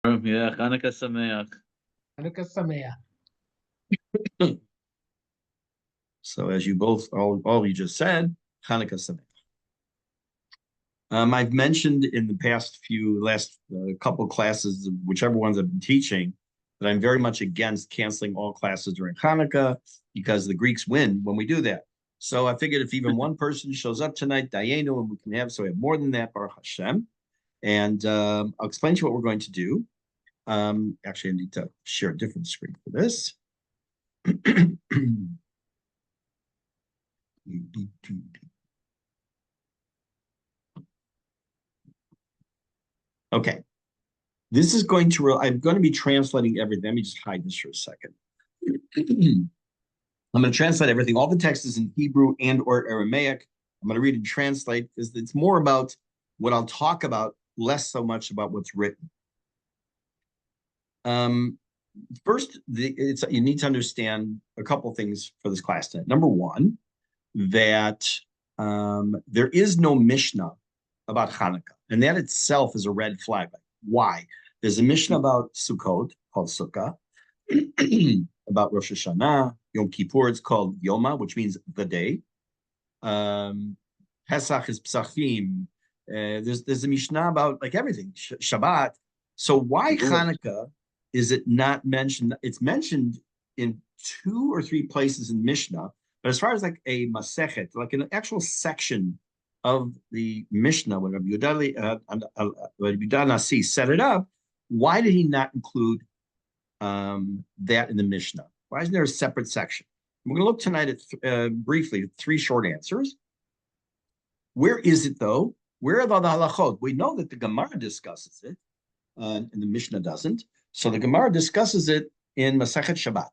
Yeah, Chanukah Sameach. Chanuka Sameach. So as you both, all you just said, Chanukah Sameach. I've mentioned in the past last couple classes, whichever ones I've been teaching, that I'm very much against canceling all classes during Hanukkah because the Greeks win when we do that. So I figured if even one person shows up tonight, Dayenu, and we can have, so we have more than that, Baruch Hashem. And I'll explain to you what we're going to do. Actually, I need to share a different screen for this. Okay. This is going to, I'm going to be translating everything. Let me just hide this for a second. I'm going to translate everything. All the text is in Hebrew and or Aramaic. I'm going to read and translate because it's more about what I'll talk about, less so much about what's written. First, you need to understand a couple things for this class tonight. Number one, that there is no Mishnah about Hanukkah, and that itself is a red flag. Why? There's a Mishnah about Sukkot called Sukkah, about Rosh Hashanah, Yom Kippur, it's called Yoma, which means the day. Pesach is Psachim. There's a Mishnah about like everything, Shabbat. So why Hanukkah is it not mentioned? It's mentioned in 2 or 3 places in Mishnah, but as far as like a Masechet, like an actual section of the Mishnah, when Rabbi Yehuda Nasi set it up, why did he not include that in the Mishnah? Why isn't there a separate section? We're going to look tonight at briefly 3 short answers. Where is it though? Where are the halachot? We know that the Gemara discusses it, and the Mishnah doesn't. So the Gemara discusses it in Masechet Shabbat,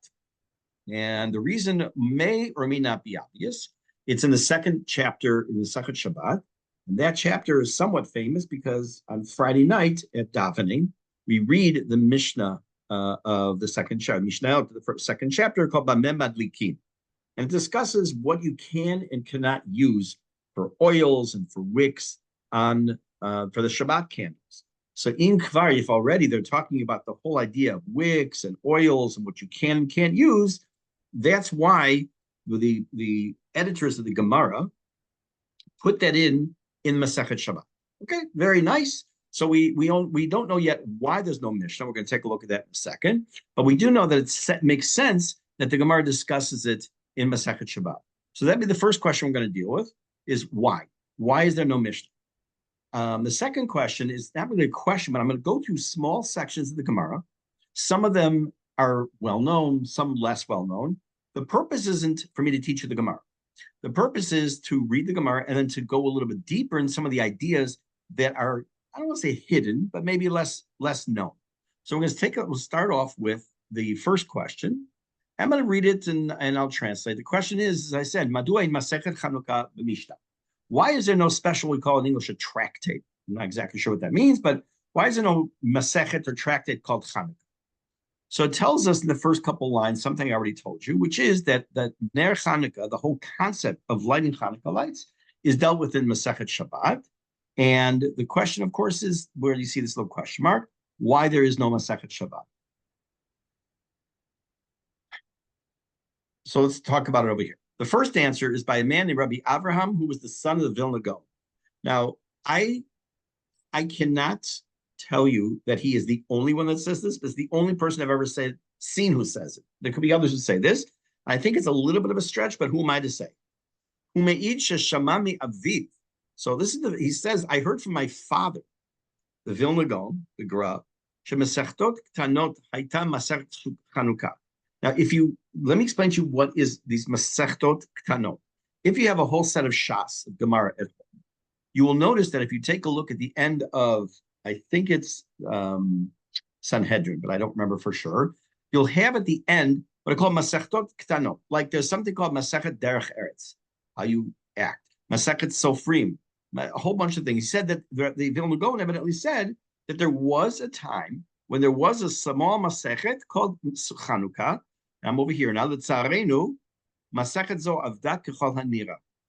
and the reason may or may not be obvious. It's in the 2nd chapter in the Masechet Shabbat, and that chapter is somewhat famous because on Friday night at davening we read the Mishnah of the 2nd chapter, Mishnah of the 2nd chapter called Bameh Madlikin, and it discusses what you can and cannot use for oils and for wicks on for the Shabbat candles. So in Kvar, if already they're talking about the whole idea of wicks and oils and what you can and can't use, that's why the editors of the Gemara put that in Masechet Shabbat. Okay, very nice. So we don't know yet why there's no Mishnah. We're going to take a look at that in a second. But we do know that it makes sense that the Gemara discusses it in Masechet Shabbat. So that'd be the first question we're going to deal with, is why? Why is there no Mishnah? The second question is not really a question, but I'm going to go through small sections of the Gemara. Some of them are well-known, some less well-known. The purpose isn't for me to teach you the Gemara. The purpose is to read the Gemara and then to go a little bit deeper in some of the ideas that are, I don't want to say hidden, but maybe less known. So we'll start off with the first question. I'm going to read it and I'll translate. The question is, as I said, Madua in Masechet Chanukah b'Mishnah. Why is there no special, we call in English a tractate? I'm not exactly sure what that means, but why is there no Masechet or tractate called Chanukah? So it tells us in the first couple lines something I already told you, which is that Ner Chanukah, the whole concept of lighting Chanukah lights, is dealt with in Masechet Shabbat. And the question, of course, is where do you see this little question mark? Why there is no Masechet Shabbat? So let's talk about it over here. The first answer is by a man named Rabbi Avraham, who was the son of the Vilna Gaon. Now, I cannot tell you that he is the only one that says this, but it's the only person I've ever seen who says it. There could be others who say this. I think it's a little bit of a stretch, but who am I to say? So this is he says, I heard from my father, the Vilna Gaon, the Gra, Now, let me explain to you what is these Masechtot Ktanot. If you have a whole set of Shas, of Gemara at home, you will notice that if you take a look at the end of, I think it's Sanhedrin, but I don't remember for sure, you'll have at the end what I call Masechtot Ktanot. Like there's something called Masechet Derech Eretz, how you act. Masechet Sofrim, a whole bunch of things. He said that the Vilna Gaon evidently said that there was a time when there was a small Masechet called Chanukah. I'm over here now. L'tzarenu, Masechet zo avdat kechol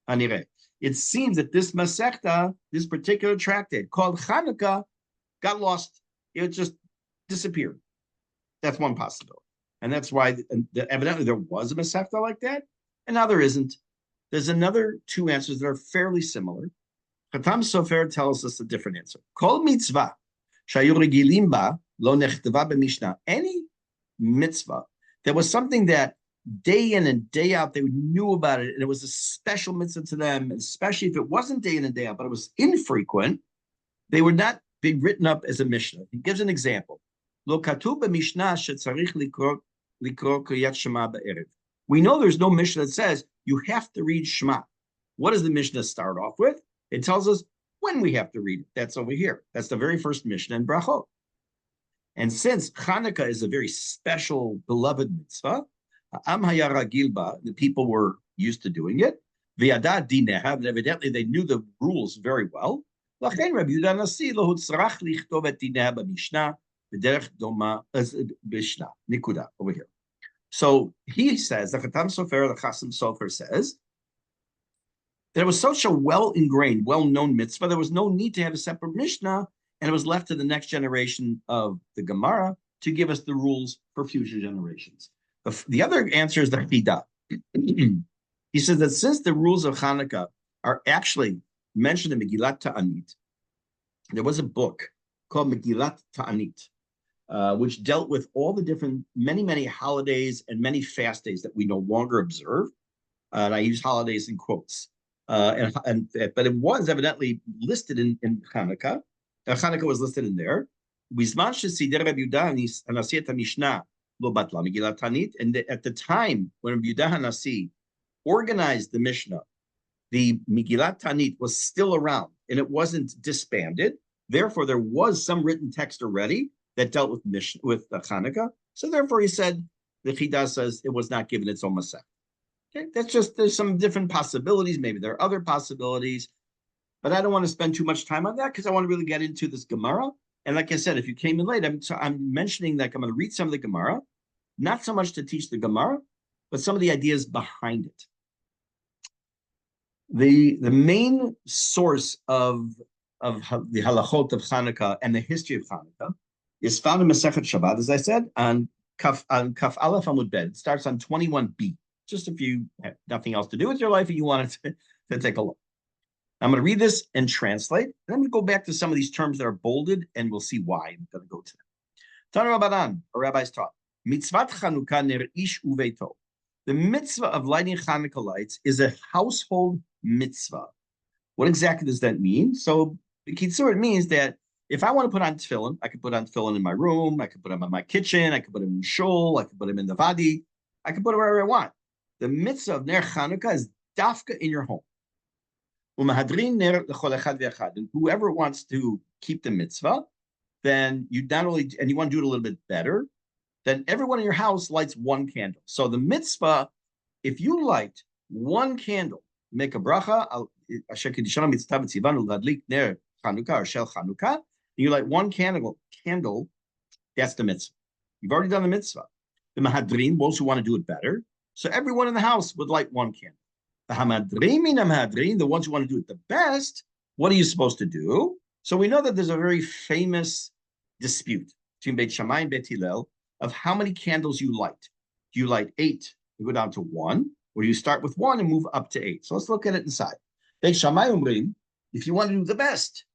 hanireh. It seems that this Masechta, this particular tractate called Chanukah, got lost. It just disappeared. That's one possibility. And that's why evidently there was a Masechta like that, and now there isn't. There's another two answers that are fairly similar. Khatam Sofer tells us a different answer. Kol mitzvah shayu regilim ba lo nechtava b'mishnah. Any mitzvah that was something that day in and day out they knew about it, and it was a special mitzvah to them, especially if it wasn't day in and day out, but it was infrequent, they would not be written up as a Mishnah. He gives an example. Lo katuv b'mishnah shetzarich likro kriyat Shema ba'erev. We know there's no Mishnah that says you have to read Shema. What does the Mishnah start off with? It tells us when we have to read it. That's over here. That's the very first Mishnah in Brachot. And since Chanukah is a very special, beloved mitzvah, Am Hayara Gilba, the people were used to doing it. V'yada dineha, and evidently they knew the rules very well. Lachen Rabbi Yehuda Nasi lo hutzarach lichtov et dineha b'mishnah b'derech doma b'mishnah. Nikuda over here. So he says, the Chatam Sofer, the Chasim Sofer says, that it was such a well-ingrained, well-known mitzvah, there was no need to have a separate Mishnah, and it was left to the next generation of the Gemara to give us the rules for future generations. The other answer is the Chida. He says that since the rules of Chanukah are actually mentioned in Megillat Ta'anit, there was a book called Megillat Ta'anit, which dealt with all the different, many holidays and many fast days that we no longer observe. And I use holidays in quotes. But it was evidently listed in Chanukah. Chanukah was listed in there. And at the time when Rabbi Yehuda HaNasi organized the Mishnah, the Megillat Tanit was still around and it wasn't disbanded. Therefore, there was some written text already that dealt with Chanukah. So therefore, he said, the Chida says it was not given its own Masech. Okay, that's just, there's some different possibilities. Maybe there are other possibilities, but I don't want to spend too much time on that because I want to really get into this Gemara. And like I said, if you came in late, I'm mentioning that I'm going to read some of the Gemara, not so much to teach the Gemara, but some of the ideas behind it. The main source of the halachot of Chanukah and the history of Chanukah is found in Masechet Shabbat, as I said, on Kaf Aleph Amud Bet. It starts on 21b. Just if you have nothing else to do with your life and you wanted to take a look. I'm going to read this and translate. And I'm going to go back to some of these terms that are bolded, and we'll see why. I'm going to go to them. Tanu Rabbanan, our rabbis taught, Mitzvat Chanukah ner ish uveito. The mitzvah of lighting Chanukah lights is a household mitzvah. What exactly does that mean? So, Kitzur, it means that if I want to put on tefillin, I can put on tefillin in my room, I can put them in my kitchen, I can put them in shul, I can put them in the vadi, I can put them wherever I want. The mitzvah of Ner Chanukah is dafka in your home. And whoever wants to keep the mitzvah, then you not only, and you want to do it a little bit better, then everyone in your house lights one candle. So the mitzvah, if you light one candle, make a bracha, you light one candle, that's the mitzvah. You've already done the mitzvah. The mahadrin, those who want to do it better, so everyone in the house would light one candle. The hamadrin, the ones who want to do it the best, what are you supposed to do? So we know that there's a very famous dispute between Beit Shammai and Beit Hillel of how many candles you light. Do you light 8 and go down to 1, or do you start with 1 and move up to 8? So let's look at it inside. Beit Shammai umrim, if you want to do the best,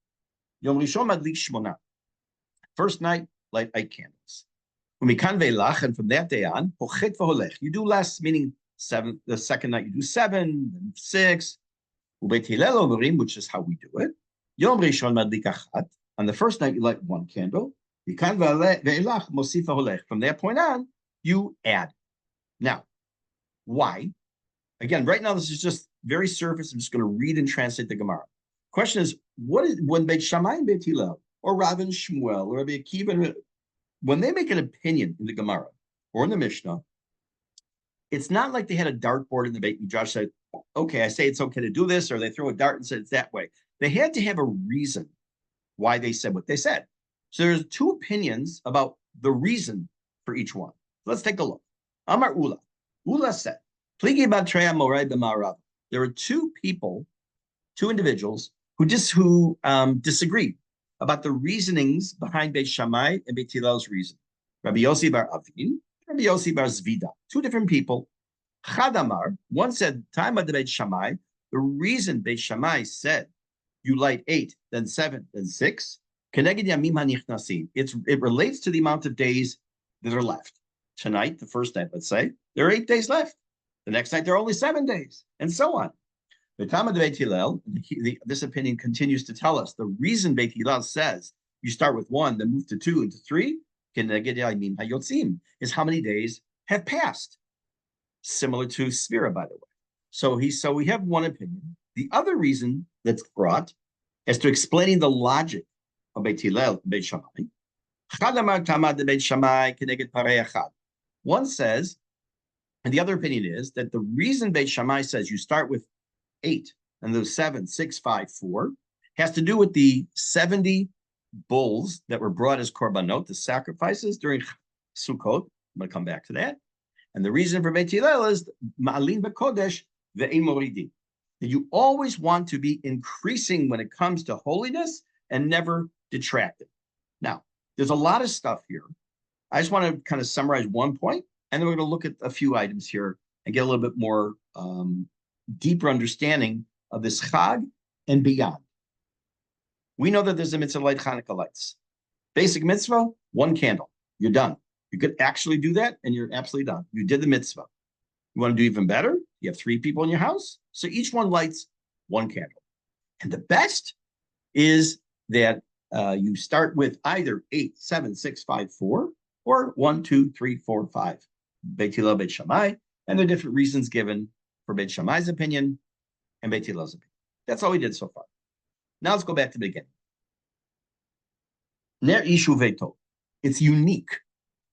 Yom Rishon madlik shmona. First night, light 8 candles. And from that day on, you do less, meaning 7. The second night you do 7, then 6. Which is how we do it. Yom Rishon madlik achat. On the first night you light 1 candle. From that point on, you add. Now, why? Again, right now this is just very surface. I'm just going to read and translate the Gemara. Question is, what is when Beit Shammai and Beit Hillel, or Rav and Shmuel, or Rabbi Akiva, when they make an opinion in the Gemara or in the Mishnah, it's not like they had a dartboard in the Beit Midrash said, okay, I say it's okay to do this, or they throw a dart and said it's that way. They had to have a reason why they said what they said. So there's 2 opinions about the reason for each one. Let's take a look. Amar Ula. Ula said, there are 2 people, 2 individuals who disagreed about the reasonings behind Beit Shammai and Beit Hillel's reason. Rabbi Yossi bar Avin, Rabbi Yossi bar Zvida, two different people. Chadamar, one said, time of the Beit Shammai, the reason Beit Shammai said you light 8, then 7, then 6, Keneged Yamim HaNichnasim. It relates to the amount of days that are left. Tonight, the first night, let's say, there are 8 days left. The next night, there are only 7 days, and so on. The time of the Beit Hillel, this opinion continues to tell us the reason Beit Hillel says you start with 1, then move to 2 and to 3, Keneged Yamim HaYotzim, is how many days have passed. Similar to Sphira, by the way. So we have one opinion. The other reason that's brought is to explaining the logic of Beit Hillel and Beit Shammai. One says, and the other opinion is that the reason Beit Shammai says you start with 8 and those 7, 6, 5, 4 has to do with the 70 bulls that were brought as korbanot, the sacrifices during Sukkot. I'm going to come back to that. And the reason for Beit Hillel is ma'alin b'kodesh ve'ein moridin. That you always want to be increasing when it comes to holiness and never detracting. Now, there's a lot of stuff here. I just want to kind of summarize one point, and then we're going to look at a few items here and get a little bit more deeper understanding of this Chag and beyond. We know that there's a mitzvah light Hanukkah lights. Basic mitzvah, 1 candle. You're done. You could actually do that, and you're absolutely done. You did the mitzvah. You want to do even better? You have 3 people in your house, so each one lights 1 candle. And the best is that you start with either 8, 7, 6, 5, 4, or 1, 2, 3, 4, 5. Beit Hillel, Beit Shammai, and there are different reasons given for Beit Shammai's opinion and Beit Hillel's opinion. That's all we did so far. Now let's go back to the beginning. Ner Ishu Veto. It's unique.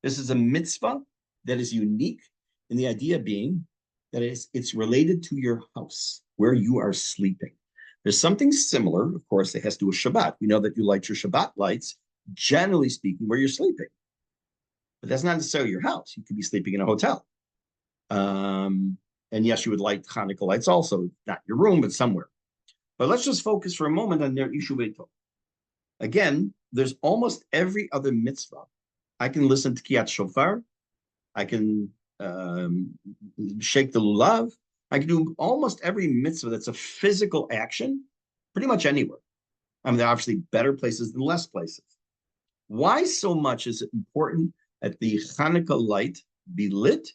This is a mitzvah that is unique in the idea being that it's related to your house, where you are sleeping. There's something similar, of course, that has to do with Shabbat. We know that you light your Shabbat lights, generally speaking, where you're sleeping. But that's not necessarily your house. You could be sleeping in a hotel. And yes, you would light Hanukkah lights also, not your room, but somewhere. But let's just focus for a moment on Ner Ishu Veto. Again, there's almost every other mitzvah. I can listen to Kiyat Shofar. I can shake the lulav. I can do almost every mitzvah that's a physical action, pretty much anywhere. I mean, there are obviously better places than less places. Why so much is it important that the Hanukkah light be lit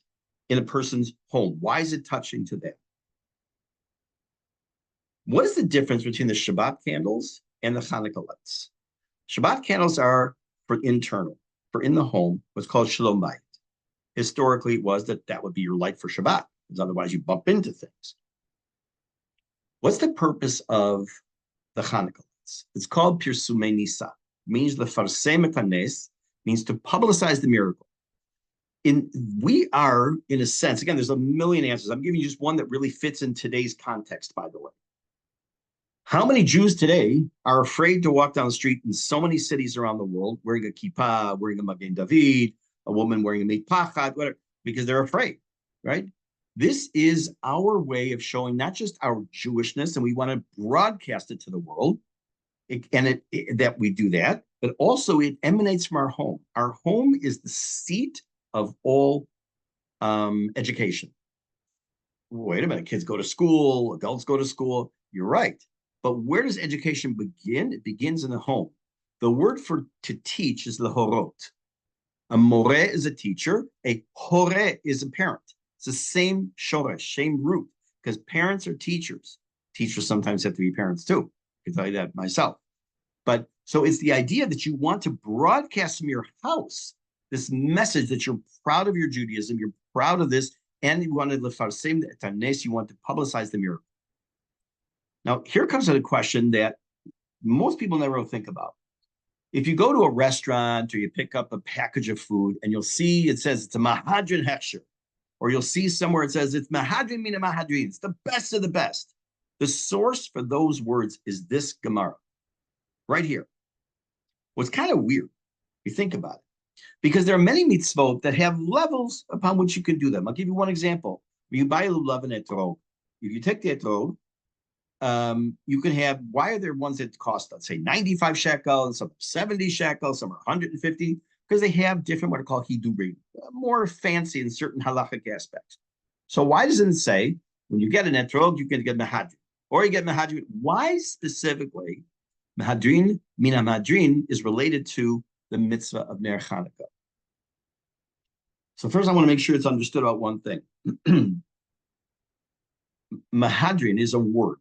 in a person's home? Why is it touching to them? What is the difference between the Shabbat candles and the Hanukkah lights? Shabbat candles are for internal. For in the home, what's called shalom bayit. Historically, it was that would be your light for Shabbat, because otherwise you bump into things. What's the purpose of the Hanukkah lights? It's called Pirsumei Nisa. Means lefarsem et hanes, means to publicize the miracle. We are, in a sense, again, there's a million answers. I'm giving you just one that really fits in today's context, by the way. How many Jews today are afraid to walk down the street in so many cities around the world wearing a kippah, wearing a Magen David, a woman wearing a mitpachat, whatever, because they're afraid, right? This is our way of showing not just our Jewishness, and we want to broadcast it to the world, that we do that, but also it emanates from our home. Our home is the seat of all education. Wait a minute, kids go to school, adults go to school. You're right. But where does education begin? It begins in the home. The word for to teach is lehorot. A more is a teacher. A hore is a parent. It's the same shoresh, same root, because parents are teachers. Teachers sometimes have to be parents too. I can tell you that myself. But so it's the idea that you want to broadcast from your house this message that you're proud of your Judaism, you're proud of this, and you want to lefarsem et hanes, you want to publicize the miracle. Now, here comes a question that most people never think about. If you go to a restaurant or you pick up a package of food and you'll see it says it's a Mahadrin Hechsher, or you'll see somewhere it says it's Mahadrin Mina Mahadrin, it's the best of the best. The source for those words is this Gemara, right here. What's kind of weird, if you think about it, because there are many mitzvot that have levels upon which you can do them. I'll give you one example. When you buy a lulav and etrog, if you take the etrog, You can have, why are there ones that cost, let's say, 95 shekels, some 70 shekels, some are 150? Because they have different what are called hidurim, more fancy in certain halachic aspects. So why doesn't it say when you get an etrog, you can get mehadrin, or you get mehadrin? Why specifically mehadrin, mina mehadrin, is related to the mitzvah of Ner Chanukah? So first, I want to make sure it's understood about one thing. Mehadrin is a word,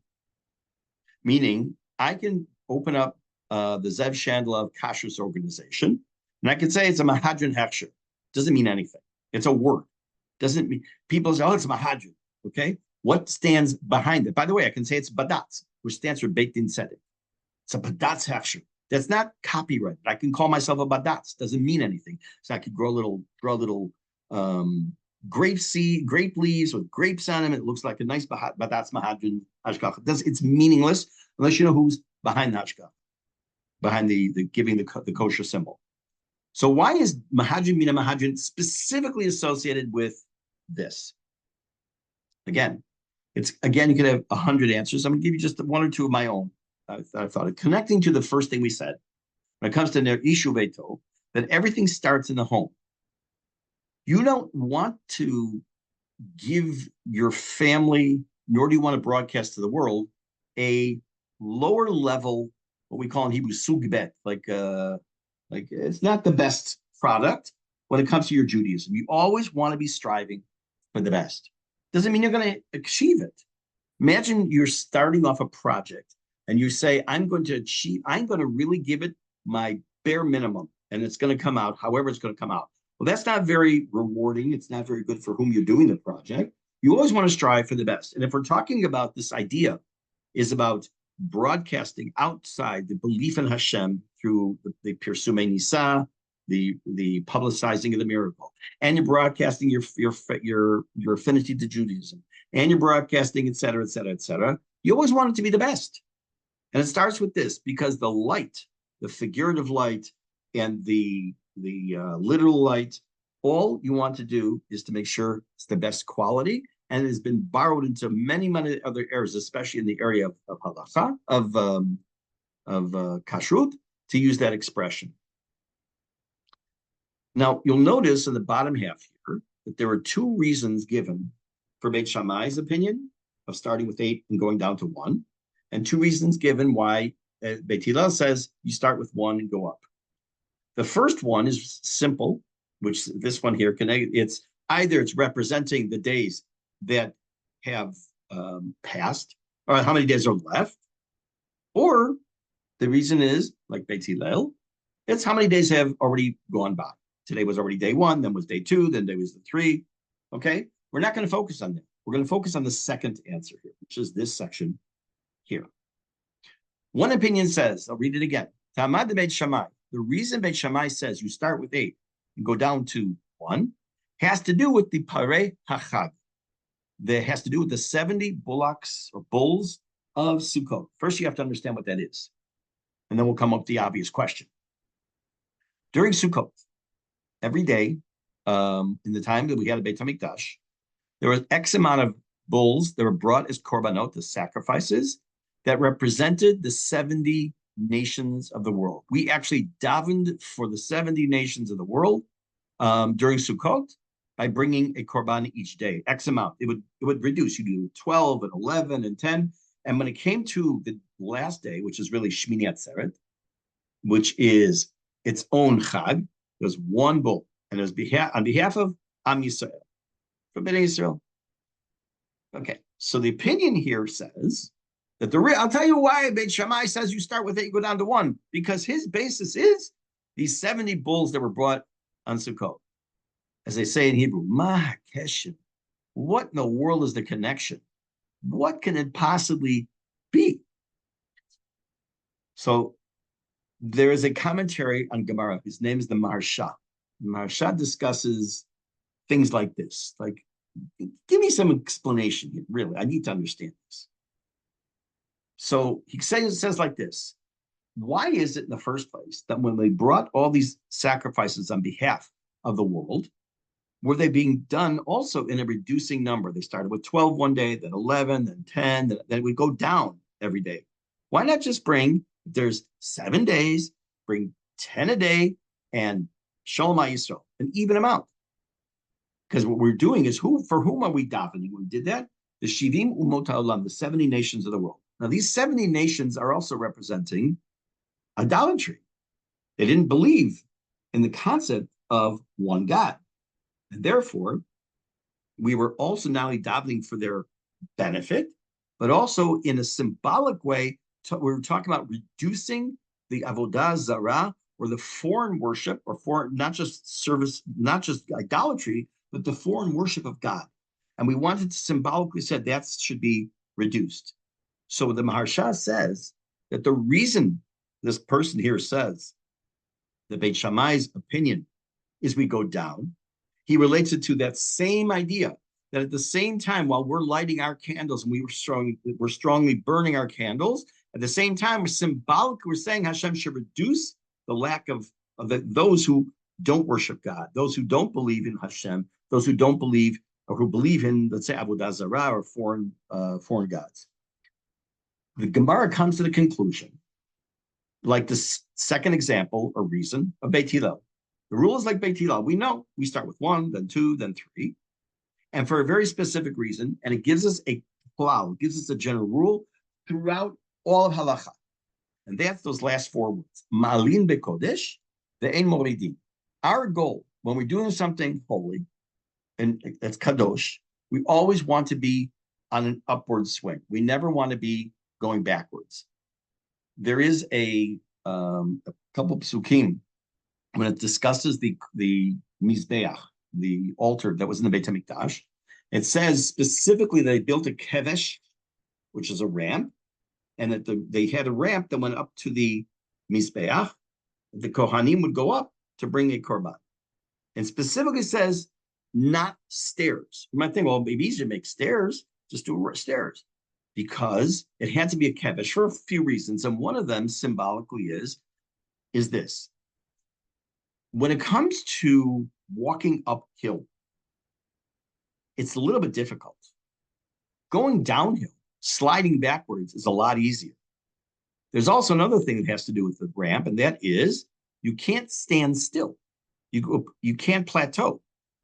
meaning I can open up the Zev Chandler Kashrus organization, and I can say it's a Mahadrin Hechsher. Doesn't mean anything. It's a word. Doesn't mean, people say, oh, it's a Mahadrin. Okay. What stands behind it? By the way, I can say it's Badatz, which stands for Beit Din Tzedek. It's a Badatz Hechsher. That's not copyrighted. I can call myself a Badatz. Doesn't mean anything. So I could grow a little grape leaves with grapes on them. It looks like a nice Badatz Mahadrin Hashkach. It's meaningless unless you know who's behind the Hashkach, behind the giving the kosher symbol. So why is Mahadrin Mina Mahadrin specifically associated with this? Again, you could have 100 answers. I'm going to give you just one or two of my own. I thought of connecting to the first thing we said when it comes to Ner Ishu Beito, that everything starts in the home. You don't want to give your family, nor do you want to broadcast to the world, a lower level, what we call in Hebrew, sugbet, like it's not the best product when it comes to your Judaism. You always want to be striving for the best. Doesn't mean you're going to achieve it. Imagine you're starting off a project and you say, I'm going to really give it my bare minimum, and it's going to come out however it's going to come out. Well, that's not very rewarding. It's not very good for whom you're doing the project. You always want to strive for the best. And if we're talking about this idea is about broadcasting outside the belief in Hashem through the Pirsumei Nisa, the publicizing of the miracle, and you're broadcasting your affinity to Judaism, and you're broadcasting, et cetera, et cetera, et cetera, you always want it to be the best. And it starts with this, because the light, the figurative light, and the literal light, all you want to do is to make sure it's the best quality, and it has been borrowed into many, many other areas, especially in the area of halacha, of kashrut, to use that expression. Now, you'll notice in the bottom half here that there are two reasons given for Beit Shammai's opinion of starting with 8 and going down to 1, and two reasons given why Beit Hillel says you start with 1 and go up. The first one is simple, which this one here, it's representing the days that have passed, or how many days are left, or the reason is, like Beit Hillel, it's how many days have already gone by. Today was already day 1, then was day 2, then day was the 3. Okay, we're not going to focus on that. We're going to focus on the second answer here, which is this section here. One opinion says, I'll read it again. Tamad Beit Shammai. The reason Beit Shammai says you start with 8 and go down to 1 has to do with the Parei Hachag. That has to do with the 70 bullocks or bulls of Sukkot. First, you have to understand what that is. And then we'll come up with the obvious question. During Sukkot, every day, in the time that we had a Beit HaMikdash, there was X amount of bulls that were brought as korbanot, the sacrifices, that represented the 70 nations of the world. We actually davened for the 70 nations of the world during Sukkot by bringing a korban each day, X amount. It would reduce. You do 12 and 11 and 10. And when it came to the last day, which is really Shmini Atzeret, which is its own chag, it was one bull, and it was on behalf of Am Yisrael, for Bnei Yisrael. Okay, so the opinion here says that I'll tell you why Beit Shammai says you start with 8, go down to 1, because his basis is these 70 bulls that were brought on Sukkot. As they say in Hebrew, Ma Keshem. What in the world is the connection? What can it possibly be? So there is a commentary on Gemara. His name is the Maharsha. The Maharsha discusses things like this. Like, give me some explanation here, really. I need to understand this. So he says like this. Why is it in the first place that when they brought all these sacrifices on behalf of the world, were they being done also in a reducing number? They started with 12 one day, then 11, then 10, then it would go down every day. Why not just bring, if there's 7 days, bring 10 a day and Shalom Yisrael, an even amount. Because what we're doing is, for whom are we davening when we did that? The Shivim Umot HaOlam, the 70 nations of the world. Now, these 70 nations are also representing idolatry. They didn't believe in the concept of one God. And therefore, we were also not only davening for their benefit, but also in a symbolic way, we were talking about reducing the avodah zarah, or the foreign worship, or foreign, not just service, not just idolatry, but the foreign worship of God. And we wanted to symbolically say that should be reduced. So the Maharsha says that the reason this person here says the Beit Shammai's opinion is we go down, he relates it to that same idea, that at the same time, while we're lighting our candles and we're strongly burning our candles, at the same time, we're saying Hashem should reduce the lack of those who don't worship God, those who don't believe in Hashem, those who don't believe, or who believe in, let's say, Avodah Zarah, or foreign gods. The Gemara comes to the conclusion, like the second example or reason of Beit Hillel. The rule is like Beit Hillel. We know we start with 1, then 2, then 3, and for a very specific reason, and it gives us a klal, it gives us a general rule throughout all of halacha. And that's those last 4 words. Ma'alin bekodesh, ve'ein moridin. Our goal when we're doing something holy, and that's kadosh, we always want to be on an upward swing. We never want to be going backwards. There is a couple psukim when it discusses the mizbeach, the altar that was in the Beit HaMikdash. It says specifically they built a kevesh, which is a ramp, and that they had a ramp that went up to the mizbeach. The kohanim would go up to bring a korban, and specifically says not stairs. You might think, well, maybe easier to make stairs, just do stairs, because it had to be a kevesh for a few reasons, and one of them symbolically is this: when it comes to walking uphill, it's a little bit difficult. Going downhill, sliding backwards is a lot easier. There's also another thing that has to do with the ramp, and that is you can't stand still. You can't plateau,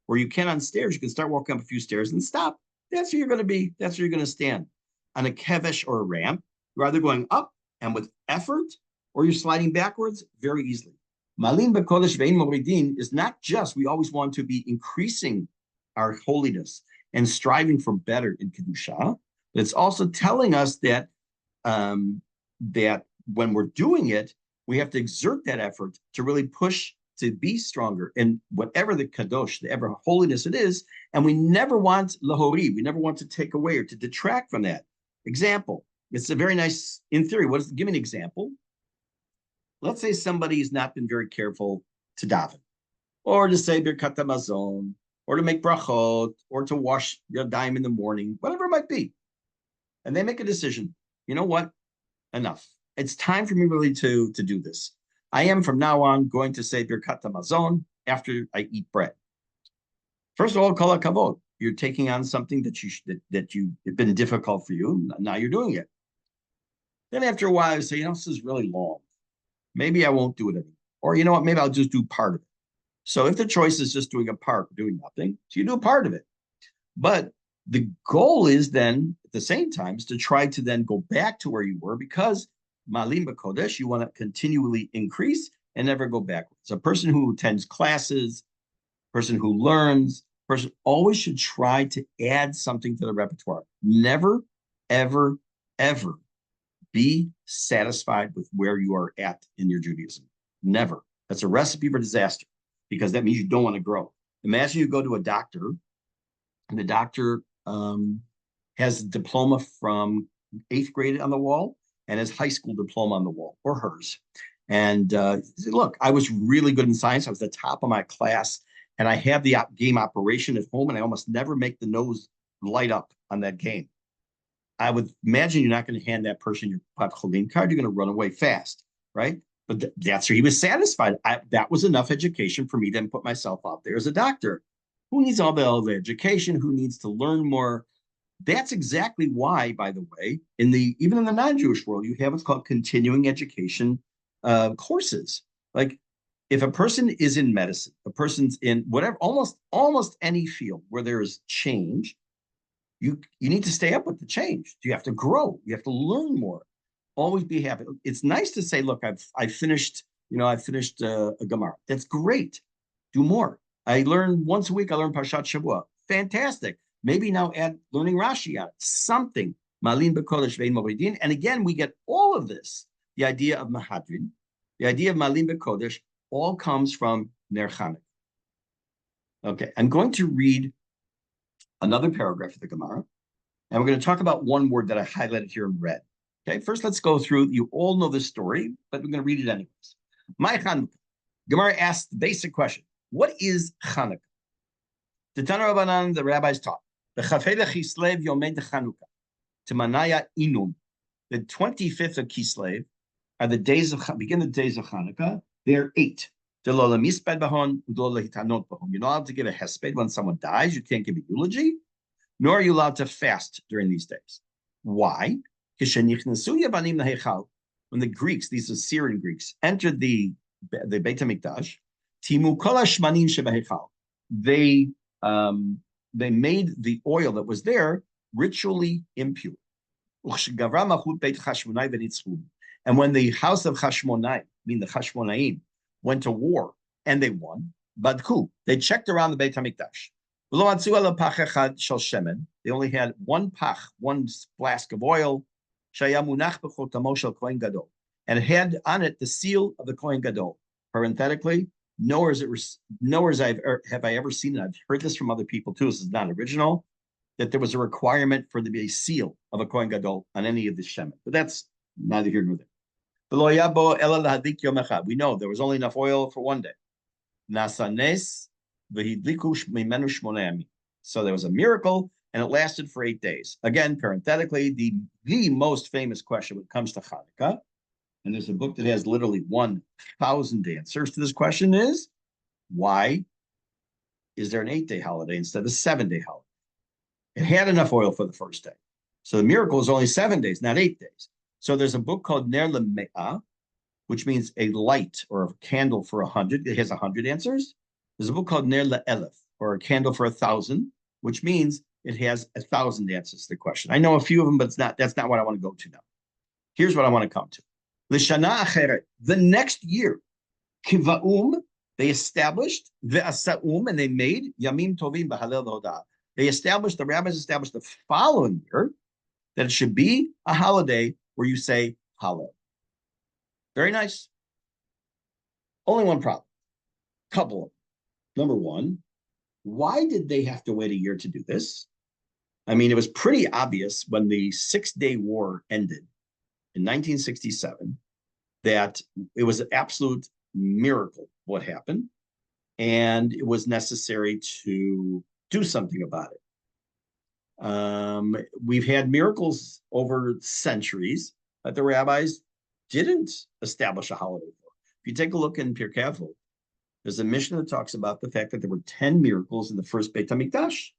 or you can on stairs. You can start walking up a few stairs and stop. That's where you're going to be. That's where you're going to stand. On a kevesh or a ramp, you're either going up and with effort, or you're sliding backwards very easily. Malin b'kodesh ve'in moridin is not just we always want to be increasing our holiness and striving for better in kedusha, but it's also telling us that that when we're doing it, we have to exert that effort to really push to be stronger in whatever the kadosh, the ever holiness it is, and we never want lahori, we never want to take away or to detract from that. Example, it's a very nice, in theory, give me an example. Let's say somebody has not been very careful to daven, or to say Birkat HaMazon, or to make brachot, or to wash your dime in the morning, whatever it might be. And they make a decision. You know what? Enough. It's time for me really to do this. I am from now on going to say Birkat HaMazon after I eat bread. First of all, kol hakavod. You're taking on something that it's been difficult for you, and now you're doing it. Then after a while, you say, this is really long. Maybe I won't do it anymore. Or you know what? Maybe I'll just do part of it. So if the choice is just doing a part, doing nothing, so you do a part of it. But the goal is then, at the same time, is to try to then go back to where you were, because Malim B'Kodesh, you want to continually increase and never go backwards. A person who attends classes, person who learns, person always should try to add something to the repertoire. Never, ever, ever be satisfied with where you are at in your Judaism. Never. That's a recipe for disaster, because that means you don't want to grow. Imagine you go to a doctor, and the doctor has a diploma from 8th grade on the wall and his high school diploma on the wall, or hers. And look, I was really good in science. I was the top of my class, and I had the game operation at home, and I almost never make the nose light up on that game. I would imagine you're not going to hand that person your Pat Cholim card. You're going to run away fast, right? But that's where he was satisfied. That was enough education for me to put myself out there as a doctor. Who needs all the education? Who needs to learn more? That's exactly why, by the way, even in the non-Jewish world, you have what's called continuing education courses. Like if a person is in medicine, a person's in whatever, almost any field where there's change, you need to stay up with the change. You have to grow. You have to learn more. Always be happy. It's nice to say, look, I finished, I finished a Gemara. That's great. Do more. I learn once a week. I learn Parshat Shavua. Fantastic. Maybe now add learning Rashi on it. Something. Malin b'kodesh ve'in moridin. And again, we get all of this. The idea of Mahadrin, the idea of Malin b'kodesh, all comes from Ner Chanukah. Okay, I'm going to read another paragraph of the Gemara, and we're going to talk about one word that I highlighted here in red. Okay, first let's go through. You all know this story, but we're going to read it anyways. My Chanukah. Gemara asks the basic question: what is Chanukah? The Tana Rabbanan, the rabbis taught the Chafei Chislev Yomei de Chanukah to Manaya Inum. The 25th of Kislev are the days of begin the days of Chanukah. They're 8. You're not allowed to give a hesped when someone dies. You can't give a eulogy, nor are you allowed to fast during these days. Why? When the Greeks, these Assyrian Greeks, entered the Beit HaMikdash, timu kol hashmanim shebehechal. They made the oil that was there ritually impure. And when the house of Hashmonai, the Hashmonaim, went to war and they won, badku, they checked around the Beit HaMikdash. They only had one flask of oil, and it had on it the seal of the Kohen Gadol. Parenthetically, nowhere have I ever seen it. I've heard this from other people too. This is not original. That there was a requirement for there to be a seal of a Kohen Gadol on any of the shemen, but that's neither here nor there. We know there was only enough oil for one day. So there was a miracle, and it lasted for 8 days. Again, parenthetically, the most famous question when it comes to Hanukkah, and there's a book that has literally 1,000 answers to this question, is why is there an 8-day holiday instead of a 7-day holiday? It had enough oil for the first day. So the miracle is only 7 days, not 8 days. So there's a book called Ner Leme'ah, which means a light or a candle for 100. It has 100 answers. There's a book called Ner Le'elef, or a candle for 1,000, which means it has 1,000 answers to the question. I know a few of them, but that's not what I want to go to now. Here's what I want to come to. L'shana acheret, the next year, kiva'um, they established ve'asa'um, and they made yamim tovim b'halel v'hodah. The rabbis established the following year that it should be a holiday where you say Hallel. Very nice. Only one problem. Couple of them. Number one, why did they have to wait a year to do this? I mean, it was pretty obvious when the 6-day war ended in 1967 that it was an absolute miracle what happened, and it was necessary to do something about it. We've had miracles over centuries that the rabbis didn't establish a holiday for. If you take a look in Pirkei Avot, there's a mission that talks about the fact that there were 10 miracles in the first Beit HaMikdash.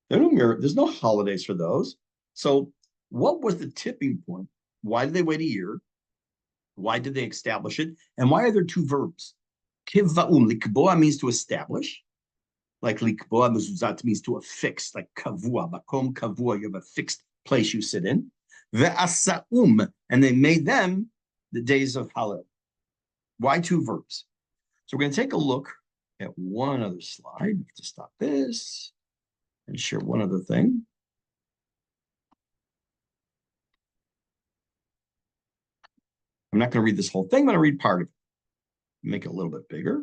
There's no holidays for those. So what was the tipping point? Why did they wait a year? Why did they establish it? And why are there 2 verbs? Kivva'um, likboa means to establish. Like likboa mezuzat means to affix, like kavua, makom kavua, you have a fixed place you sit in. Ve'asa'um, and they made them the days of Hallel. Why 2 verbs? So we're going to take a look at one other slide. I have to stop this and share one other thing. I'm not going to read this whole thing. I'm going to read part of it. Make it a little bit bigger.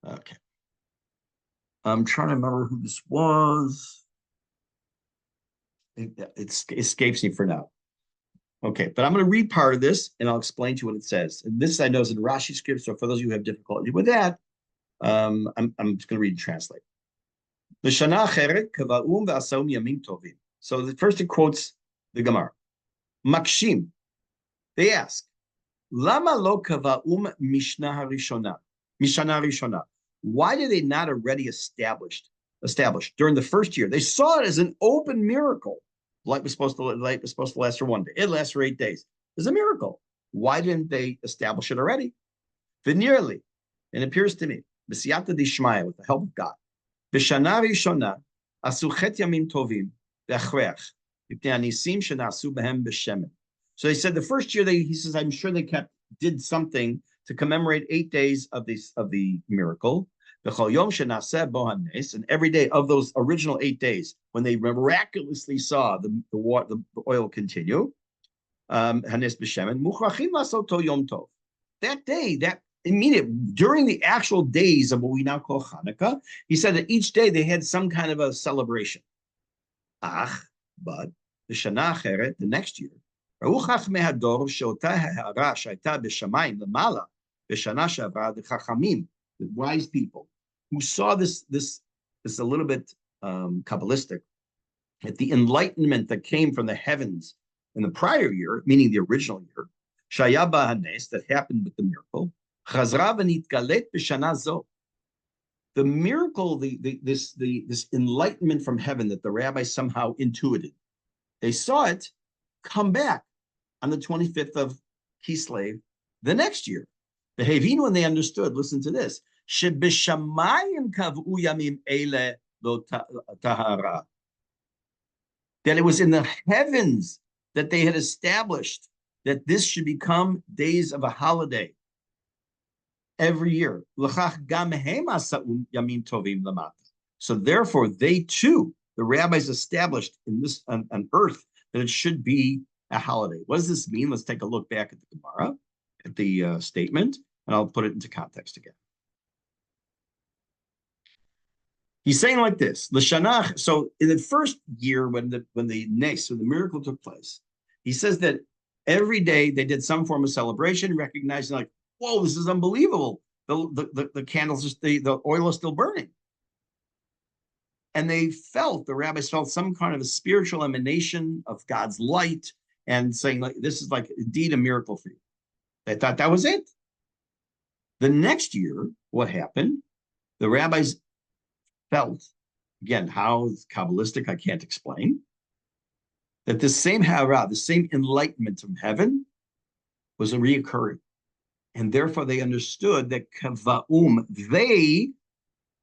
Okay. I'm trying to remember who this was. It escapes me for now. Okay, but I'm going to read part of this, and I'll explain to you what it says. And this I know is in Rashi script, so for those of you who have difficulty with that, I'm just going to read and translate. So first it quotes the Gemara. Makshim, they ask, Lama lo kava'um mishna harishona? Why did they not already established during the first year? They saw it as an open miracle. Light was supposed to last for 1 day. It lasts for 8 days. It's a miracle. Why didn't they establish it already? Veneerly, it appears to me, b'siyata dishmaya, with the help of God, b'shana rishona asu chet yamim tovim v'achreach mipnei anisim shenasu behem b'shemen. So they said the first year he says, I'm sure they did something to commemorate 8 days of the miracle. And every day of those original 8 days, when they miraculously saw the oil continue, that day, that immediate, during the actual days of what we now call Hanukkah, he said that each day they had some kind of a celebration. But the next year, the wise people who saw this a little bit Kabbalistic, at the enlightenment that came from the heavens in the prior year, meaning the original year, Shayaba Hanes, that happened with the miracle, Chazra v'nitgalet b'shana zo. The miracle, this enlightenment from heaven that the rabbis somehow intuited, they saw it come back on the 25th of Kislev the next year. The Havinu, when they understood, listen to this, Shebishamayim kavu yamim ele lo tahara. That it was in the heavens that they had established that this should become days of a holiday every year. So therefore, they too, the rabbis established in this on earth that it should be a holiday. What does this mean? Let's take a look back at the Gemara, at the statement, and I'll put it into context again. He's saying like this: L'shanach. So in the first year, when the miracle took place, he says that every day they did some form of celebration, recognizing like, whoa, this is unbelievable. The candles, the oil is still burning. And the rabbis felt some kind of a spiritual emanation of God's light and saying like, this is like indeed a miracle for you. They thought that was it. The next year, what happened? The rabbis felt, again, how it's Kabbalistic, I can't explain, that the same hara, the same enlightenment from heaven was a reoccurring. And therefore they understood that kavaum, they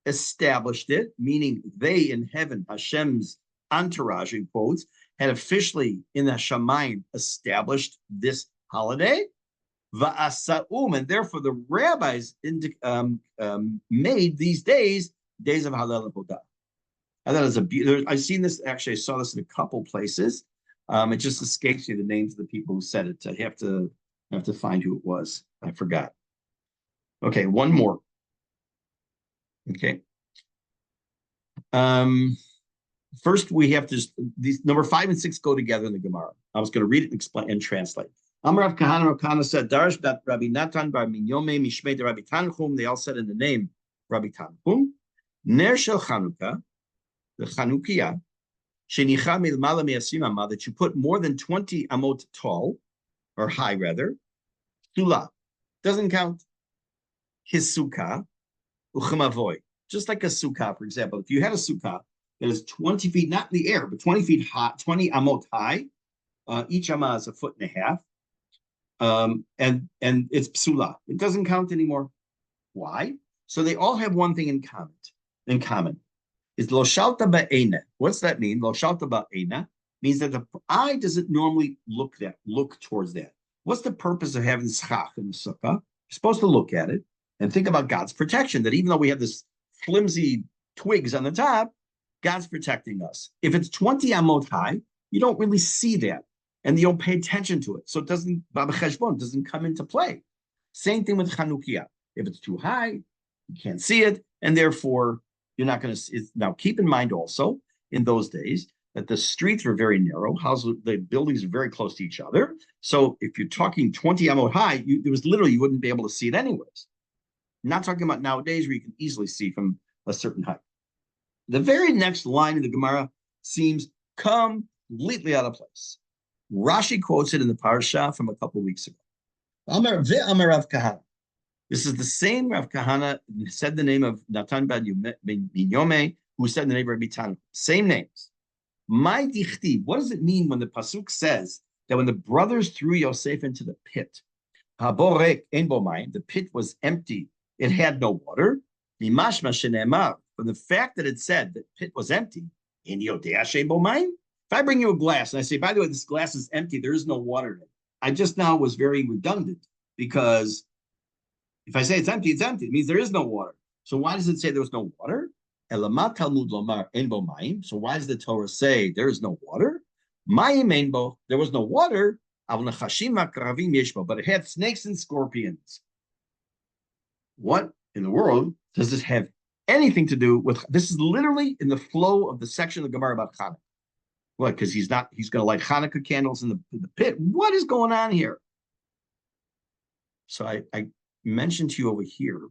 established it, meaning they in heaven, Hashem's entourage, in quotes, had officially in the Shamayim established this holiday. Va'asaum, and therefore the rabbis made these days of Halal and Hodah. I thought it was I've seen this, actually, I saw this in a couple places. It just escapes me the names of the people who said it. I have to find who it was. I forgot. Okay, one more. Okay. First, we have to, these number 5 and 6 go together in the Gemara. I was going to read it and explain and translate. Amar Rav Kahana said, Darash that Rabbi Natan bar Minyome Mishmei Rabbi Tanchum. They all said in the name Rabbi Tanchum. Ner shel Chanuka, the Chanukiah, shenicha milmala me'asim amah, that you put more than 20 amot tall, or high rather, Sula, doesn't count. His sukkah, uchemavoy, just like a sukkah, for example. If you had a sukkah that is 20 feet, not in the air, but 20 feet high, 20 amot high, each amah is 1.5 feet, and it's psula. It doesn't count anymore. Why? So they all have one thing in common. Is lo shalta ba'ena. What's that mean? Lo shalta ba'ena means that the eye doesn't normally look towards that. What's the purpose of having schach in the sukkah? You're supposed to look at it and think about God's protection, that even though we have this flimsy twigs on the top, God's protecting us. If it's 20 amot high, you don't really see that, and you don't pay attention to it. So it doesn't come into play. Same thing with Chanukiah. If it's too high, you can't see it, and therefore you're not going to see it. Now, keep in mind also, in those days, that the streets were very narrow, the buildings are very close to each other. So if you're talking 20 amot high, it was literally, you wouldn't be able to see it anyways. I'm not talking about nowadays where you can easily see from a certain height. The very next line in the Gemara seems completely out of place. Rashi quotes it in the Parsha from a couple of weeks ago. Amar Rav Kahana. This is the same Rav Kahana said the name of Natan ben Yome, who said the name of Rabbi Tana. Same names. My dichtiv. What does it mean when the pasuk says that when the brothers threw Yosef into the pit, haborek ein bo mayim, the pit was empty, it had no water. Mimashma shenemar. From the fact that it said that pit was empty, in yodea shein bo mayim. If I bring you a glass and I say, by the way, this glass is empty, there is no water in it. I just now was very redundant because if I say it's empty, it's empty. It means there is no water. So why does it say there was no water? Elamat Talmud lomar ein bo mayim. So why does the Torah say there is no water? Mayim ein bo. There was no water. But it had snakes and scorpions. What in the world does this have anything to do with? This is literally in the flow of the section of the Gemara about Hanukkah. What? Because he's going to light Hanukkah candles in the pit. What is going on here? So I mentioned to you over here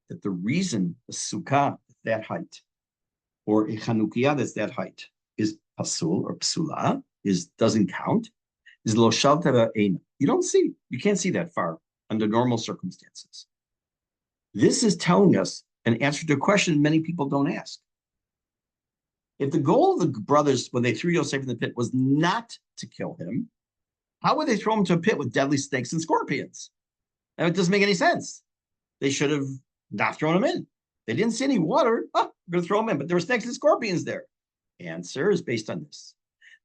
that the reason a sukkah is that height, or a Chanukiah that's that height, is pasul or psula, doesn't count, is lo shalta ein. You can't see that far under normal circumstances. This is telling us an answer to a question many people don't ask. If the goal of the brothers, when they threw Yosef in the pit, was not to kill him, how would they throw him to a pit with deadly snakes and scorpions? And it doesn't make any sense. They should have not thrown him in. They didn't see any water. Oh, we're going to throw him in. But there were snakes and scorpions there. Answer is based on this,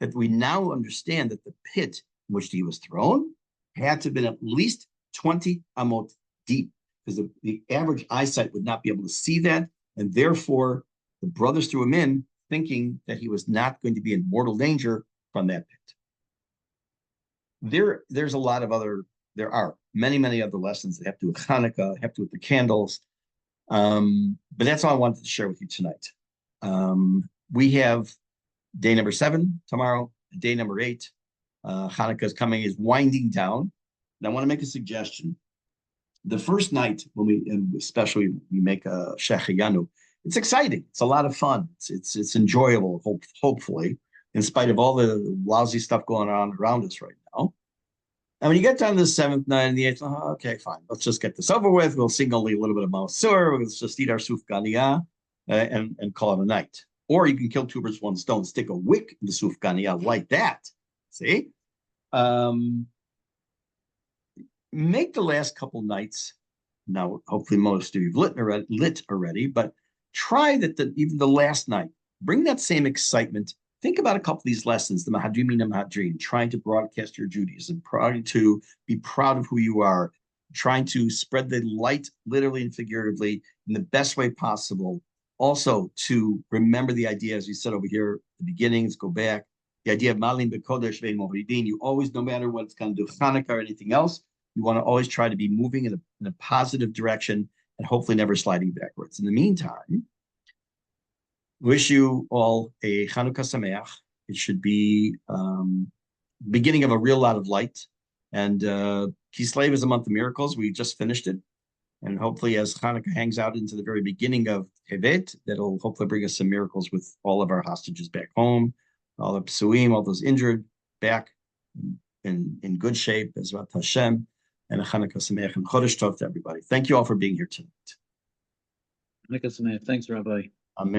that we now understand that the pit in which he was thrown had to have been at least 20 amot deep, because the average eyesight would not be able to see that. And therefore, the brothers threw him in thinking that he was not going to be in mortal danger from that pit. There's a lot of there are many other lessons that have to do with Hanukkah, have to do with the candles. But that's all I wanted to share with you tonight. We have day number 7 tomorrow, day number 8. Hanukkah is winding down. And I want to make a suggestion. The first night when we make a Shechayanu, it's exciting. It's a lot of fun. It's enjoyable, hopefully, in spite of all the lousy stuff going on around us right now. And when you get down to the 7th night and the 8th, okay, fine. Let's just get this over with. We'll sing only a little bit of Maasur. Let's just eat our sufganiyah and call it a night. Or you can kill 2 birds with 1 stone. Stick a wick in the sufganiyah like that. See? Make the last couple nights. Now, hopefully most of you have lit already, but try that even the last night. Bring that same excitement. Think about a couple of these lessons, the Mahadrim and Mahadrim, trying to broadcast your Judaism, trying to be proud of who you are, trying to spread the light, literally and figuratively, in the best way possible. Also, to remember the idea, as we said over here at the beginning, let's go back, the idea of Malim B'Kodesh Ve'en Moridin. You always, no matter what it's going to do, Hanukkah or anything else, you want to always try to be moving in a positive direction and hopefully never sliding backwards. In the meantime, wish you all a Chanuka Sameach. It should be beginning of a real lot of light. And Kislev is a month of miracles. We just finished it. And hopefully as Hanukkah hangs out into the very beginning of Tevet, that'll hopefully bring us some miracles with all of our hostages back home, all the psuim, all those injured, back in good shape, Bezrat Hashem, and a Chanuka Sameach and Chodesh Tov to everybody. Thank you all for being here tonight. Hanukkah Sameach. Thanks, Rabbi. Amen.